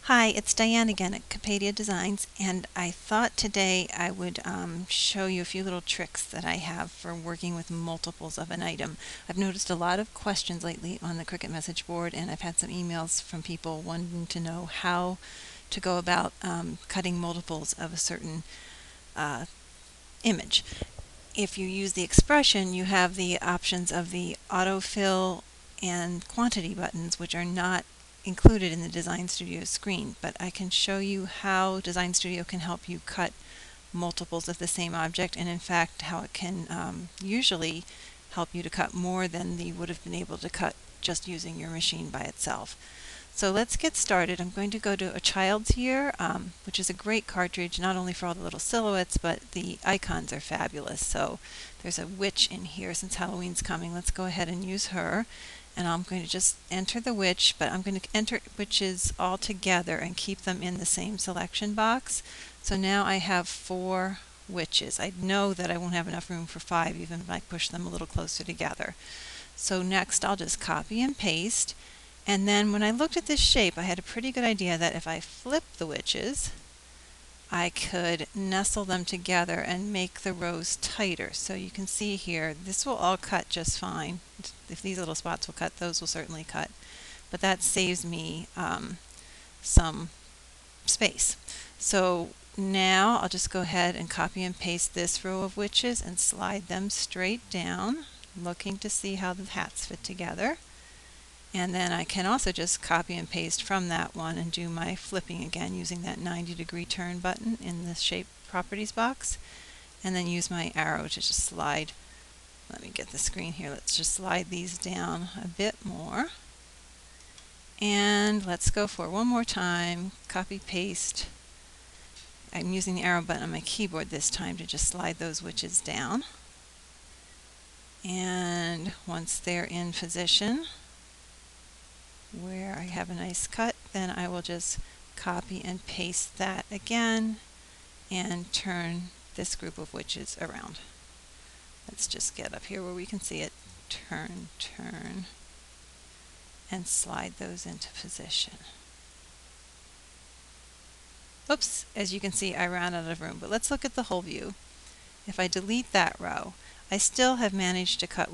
Hi, it's Diane again at Capadia Designs, and I thought today I would show you a few little tricks that I have for working with multiples of an item. I've noticed a lot of questions lately on the Cricut message board, and I've had some emails from people wanting to know how to go about cutting multiples of a certain uh, image. If you use the expression, you have the options of the autofill and quantity buttons, which are not included in the Design Studio screen, but I can show you how Design Studio can help you cut multiples of the same object, and in fact how it can usually help you to cut more than you would have been able to cut just using your machine by itself. So let's get started. I'm going to go to A Child's Year, which is a great cartridge, not only for all the little silhouettes, but the icons are fabulous. So there's a witch in here since Halloween's coming. Let's go ahead and use her. And I'm going to just enter the witch, but I'm going to enter witches all together and keep them in the same selection box. So now I have 4 witches. I know that I won't have enough room for 5 even if I push them a little closer together. So next I'll just copy and paste. And then when I looked at this shape, I had a pretty good idea that if I flip the witches, I could nestle them together and make the rows tighter. So you can see here, this will all cut just fine. If these little spots will cut, those will certainly cut. But that saves me some space. So now I'll just go ahead and copy and paste this row of witches and slide them straight down, looking to see how the hats fit together. And then I can also just copy and paste from that one and do my flipping again using that 90-degree turn button in the shape properties box, and then use my arrow to just slide. Let me get the screen here. Let's just slide these down a bit more. And let's go for one more time. Copy paste. I'm using the arrow button on my keyboard this time to just slide those witches down. And once they're in position, where I have a nice cut, then I will just copy and paste that again and turn this group of witches around. Let's just get up here where we can see it. Turn, turn, and slide those into position. Oops, as you can see, I ran out of room, but let's look at the whole view. If I delete that row, I still have managed to cut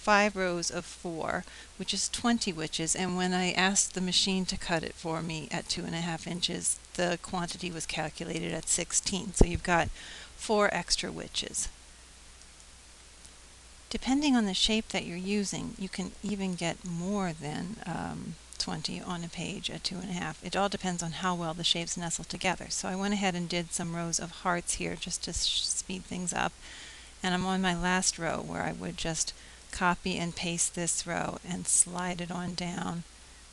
5 rows of 4, which is 20 witches, and when I asked the machine to cut it for me at 2.5 inches, the quantity was calculated at 16, so you've got 4 extra witches. Depending on the shape that you're using, you can even get more than 20 on a page at 2.5. It all depends on how well the shapes nestle together. So I went ahead and did some rows of hearts here just to speed things up, and I'm on my last row where I would just copy and paste this row and slide it on down,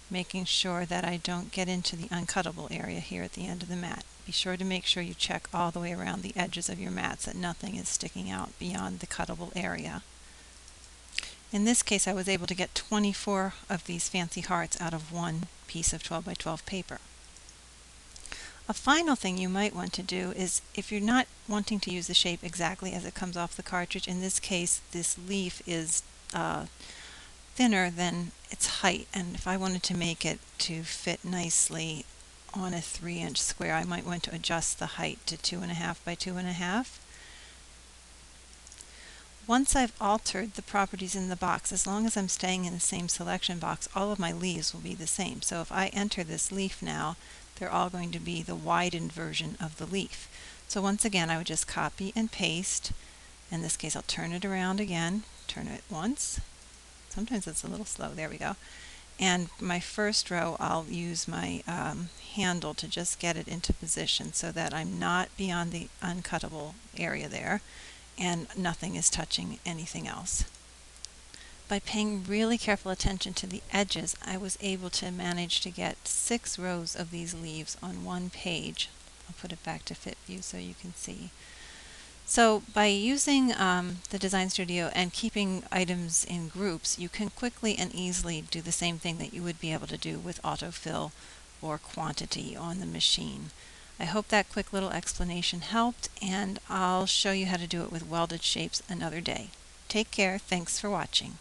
making sure that I don't get into the uncuttable area here at the end of the mat. Be sure to make sure you check all the way around the edges of your mats that nothing is sticking out beyond the cuttable area. In this case, I was able to get 24 of these fancy hearts out of one piece of 12 by 12 paper. A final thing you might want to do is, if you're not wanting to use the shape exactly as it comes off the cartridge, in this case this leaf is thinner than its height, and if I wanted to make it to fit nicely on a 3-inch square, I might want to adjust the height to 2.5 by 2.5. Once I've altered the properties in the box, as long as I'm staying in the same selection box, all of my leaves will be the same. So if I enter this leaf now, they're all going to be the widened version of the leaf. So once again, I would just copy and paste. In this case, I'll turn it around again, turn it once. Sometimes it's a little slow. There we go. And my first row, I'll use my handle to just get it into position so that I'm not beyond the uncuttable area there, and nothing is touching anything else. By paying really careful attention to the edges, I was able to manage to get 6 rows of these leaves on one page. I'll put it back to fit view so you can see. So by using the Design Studio and keeping items in groups, you can quickly and easily do the same thing that you would be able to do with autofill or quantity on the machine. I hope that quick little explanation helped, and I'll show you how to do it with welded shapes another day. Take care. Thanks for watching.